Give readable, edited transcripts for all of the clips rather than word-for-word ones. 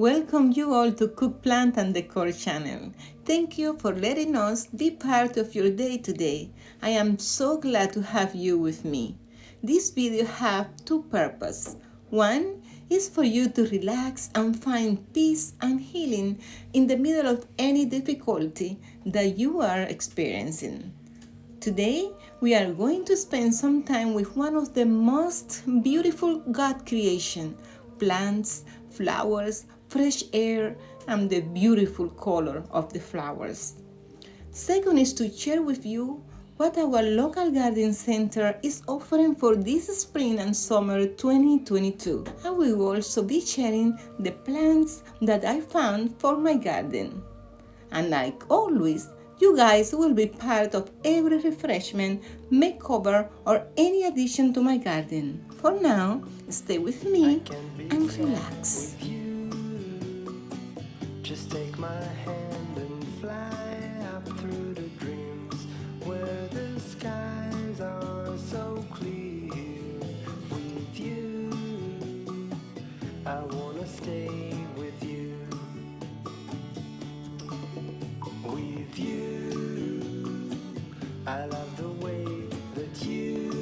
Welcome you all to Cook Plant and Decor channel. Thank you for letting us be part of your day today. I am so glad to have you with me. This video has two purposes. One is for you to relax and find peace and healing in the middle of any difficulty that you are experiencing. Today, we are going to spend some time with one of the most beautiful God creation, plants, flowers, fresh air, and the beautiful color of the flowers. Second is to share with you what our local garden center is offering for this spring and summer 2022. I will also be sharing the plants that I found for my garden. And like always, you guys will be part of every refreshment, makeover, or any addition to my garden. For now, stay with me and relax. Just take my hand and fly up through the dreams where the skies are so clear. With you, I wanna stay with you. With you, I love the way that you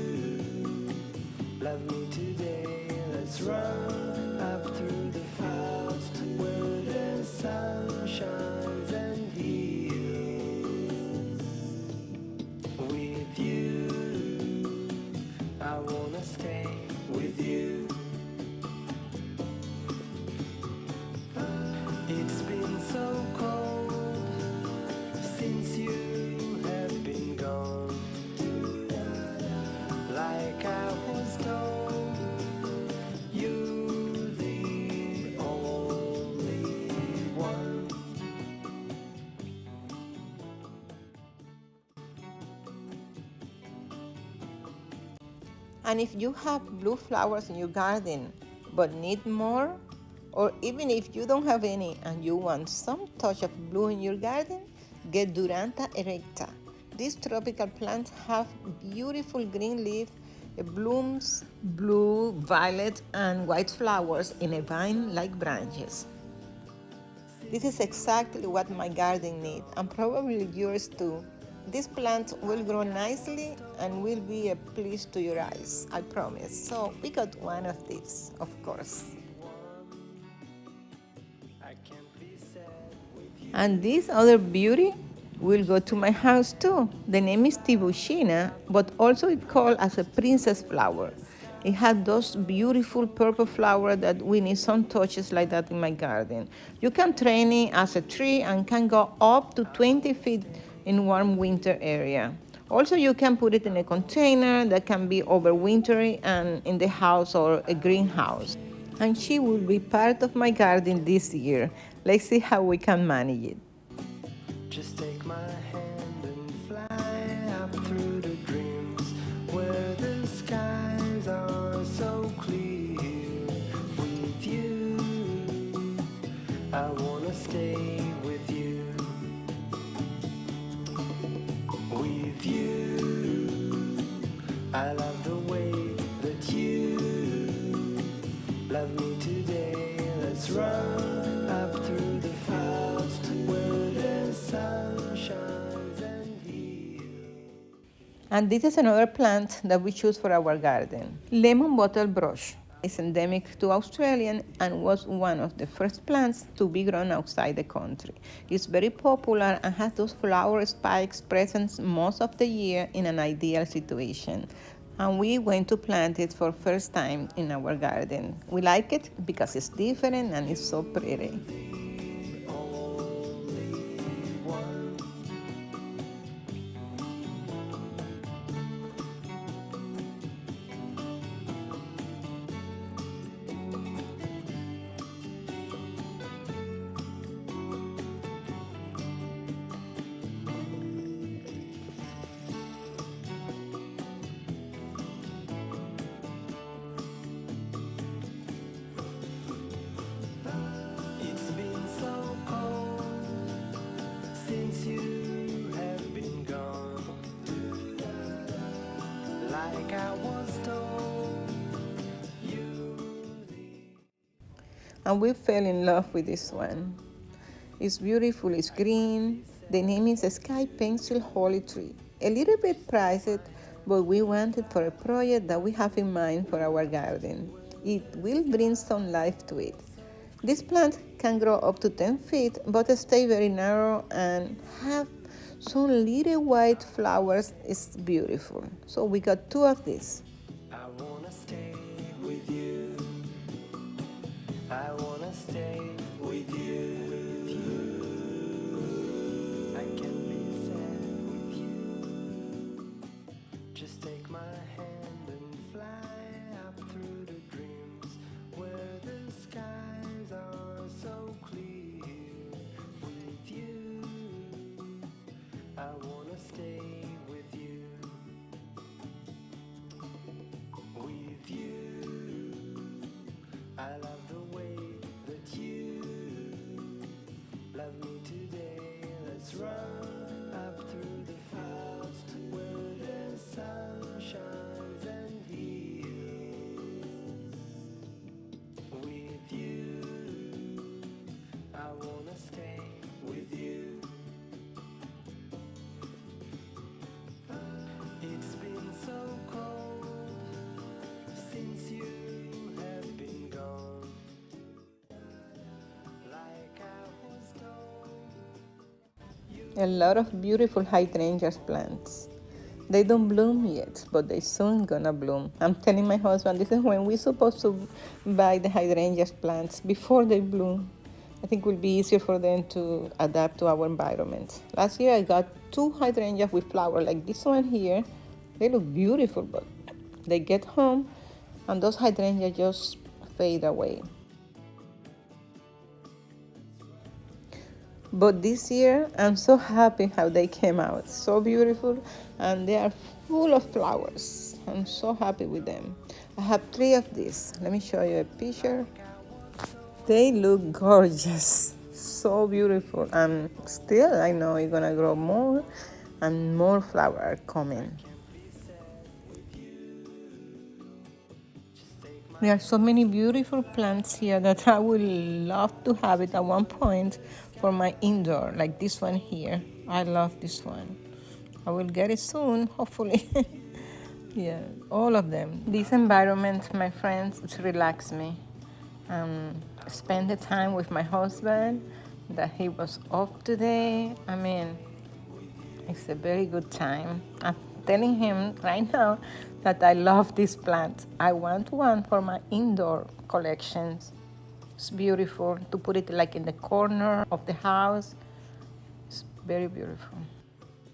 love me today. Let's run up through the fields where the sun shines and heals. With you, I wanna stay with you. It's been so cold since you have been gone. Like I was told, you're the only one. And if you have blue flowers in your garden but need more, or even if you don't have any and you want some touch of blue in your garden, get Duranta erecta. These tropical plants have beautiful green leaf, blooms, blue, violet, and white flowers in a vine-like branches. This is exactly what my garden needs, and probably yours too. This plant will grow nicely and will be a pleasure to your eyes, I promise. So we got one of these, of course. I can't be sad with you. And this other beauty will go to my house too. The name is Tibushina, but also it's called as a princess flower. It has those beautiful purple flowers that we need some touches like that in my garden. You can train it as a tree and can go up to 20 feet in warm winter area. Also, you can put it in a container that can be overwintering and in the house or a greenhouse. And she will be part of my garden this year. Let's see how we can manage it. Just take my hand and fly up through the dreams where the skies are so clear. With you, I wanna stay with you. With you, I love the way that you love me today. Let's run up through the fields where the sun shines and heals. And this is another plant that we choose for our garden. Lemon bottle brush is endemic to Australia and was one of the first plants to be grown outside the country. It's very popular and has those flower spikes present most of the year in an ideal situation. And we went to plant it for first time in our garden. We like it because it's different and it's so pretty. It's been and we fell in love with this one. It's beautiful, it's green. The name is Sky Pencil Holy Tree. A little bit priced, but we wanted for a project that we have in mind for our garden. It will bring some life to it. This plant can grow up to 10 feet, but stay very narrow and have some little white flowers. It's beautiful. So we got 2 of these. I wanna stay with you. I wanna stay with you. I can be sad with you. Just take my hand and fly up through the dreams where the skies are so clear. With you, I wanna stay with you. With you, I love the way that you love me today. Let's run up through the fields where the sun shines and heals. With you, I wanna stay with you. It's been so cold since you have been gone. Like I was told. A lot of beautiful hydrangeas plants. They don't bloom yet, but they soon gonna bloom. I'm telling my husband this is when we're supposed to buy the hydrangeas plants before they bloom. I think it will be easier for them to adapt to our environment. Last year I got 2 hydrangeas with flower like this one here. They look beautiful, but they get home and those hydrangeas just fade away. But this year, I'm so happy how they came out. So beautiful, and they are full of flowers. I'm so happy with them. I have 3 of these. Let me show you a picture. They look gorgeous, so beautiful. And still, I know it's gonna grow more, and more flowers are coming. There are so many beautiful plants here that I would love to have it at one point for my indoor, like this one here. I love this one. I will get it soon, hopefully. Yeah, all of them. This environment, my friends, it relax me. Spend the time with my husband, that he was off today. I mean, it's a very good time. I'm telling him right now that I love this plant. I want one for my indoor collections. It's beautiful to put it like in the corner of the house. It's very beautiful.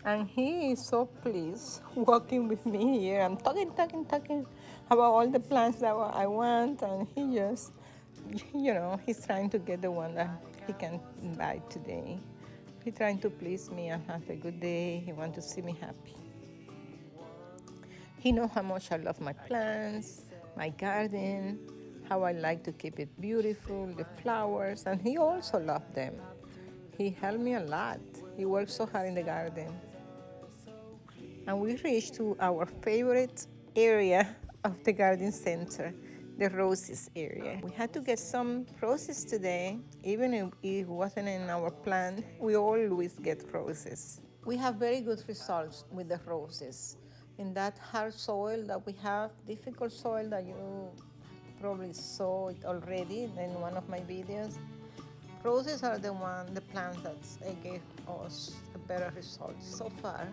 And he is so pleased walking with me here. I'm talking about all the plants that I want, and he just, he's trying to get the one that he can buy today. He's trying to please me and have a good day. He wants to see me happy. He knows how much I love my plants, my garden, how I like to keep it beautiful, the flowers, and he also loves them. He helped me a lot. He worked so hard in the garden. And we reached to our favorite area of the garden center, the roses area. We had to get some roses today, even if it wasn't in our plan. We always get roses. We have very good results with the roses. In that hard soil that we have, difficult soil that you probably saw it already in one of my videos, roses are the plants that gave us a better result so far.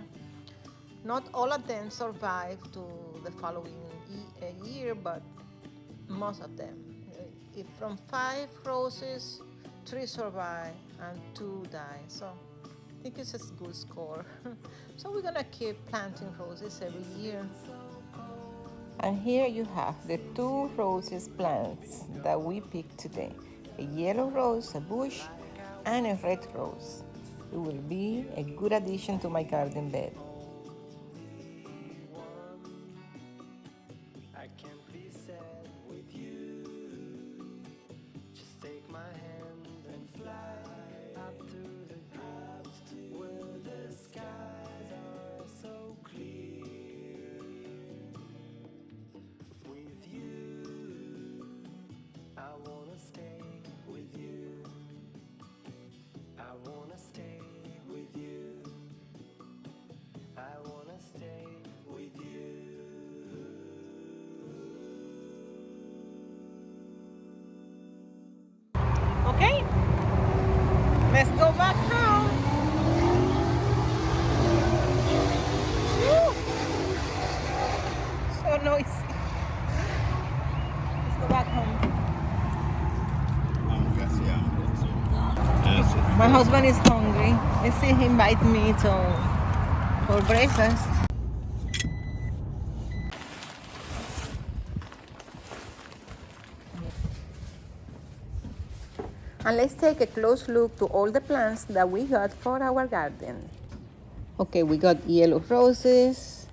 Not all of them survive to the following year, but most of them. If from 5 roses, 3 survive and 2 die. So I think it's a good score. So we're gonna keep planting roses every year. And here you have the 2 roses plants that we picked today. A yellow rose, a bush, and a red rose. It will be a good addition to my garden bed. I can't be sad with you. Just take my hand and fly up through the clouds where the skies are so clear. With you, I wanna stay Let's go back home. Woo! So noisy. Let's go back home. My husband is hungry. Let's see he invite me for breakfast. And let's take a close look to all the plants that we got for our garden. Okay, we got yellow roses,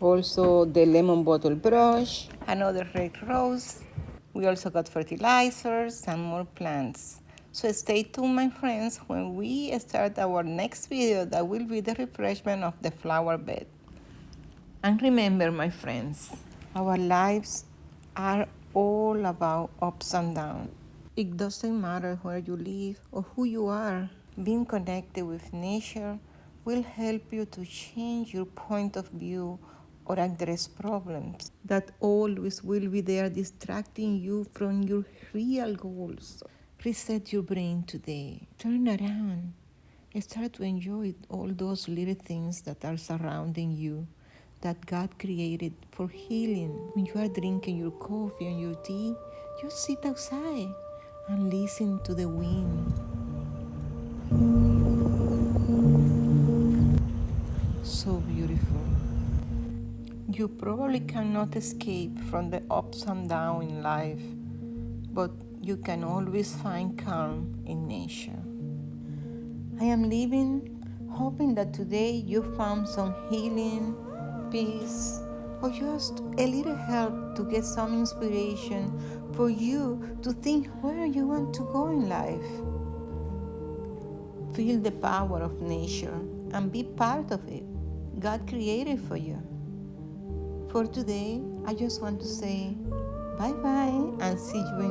also the lemon bottle brush, another red rose. We also got fertilizers and more plants. So stay tuned, my friends, when we start our next video that will be the refreshment of the flower bed. And remember, my friends, our lives are all about ups and downs. It doesn't matter where you live or who you are. Being connected with nature will help you to change your point of view or address problems that always will be there distracting you from your real goals. Reset your brain today. Turn around. Start to enjoy all those little things that are surrounding you that God created for healing. When you are drinking your coffee and your tea, just sit outside and listen to the wind. So beautiful. You probably cannot escape from the ups and downs in life, but you can always find calm in nature. I am leaving, hoping that today you found some healing, peace, or just a little help to get some inspiration for you to think where you want to go in life. Feel the power of nature and be part of it. God created for you. For today, I just want to say bye-bye and see you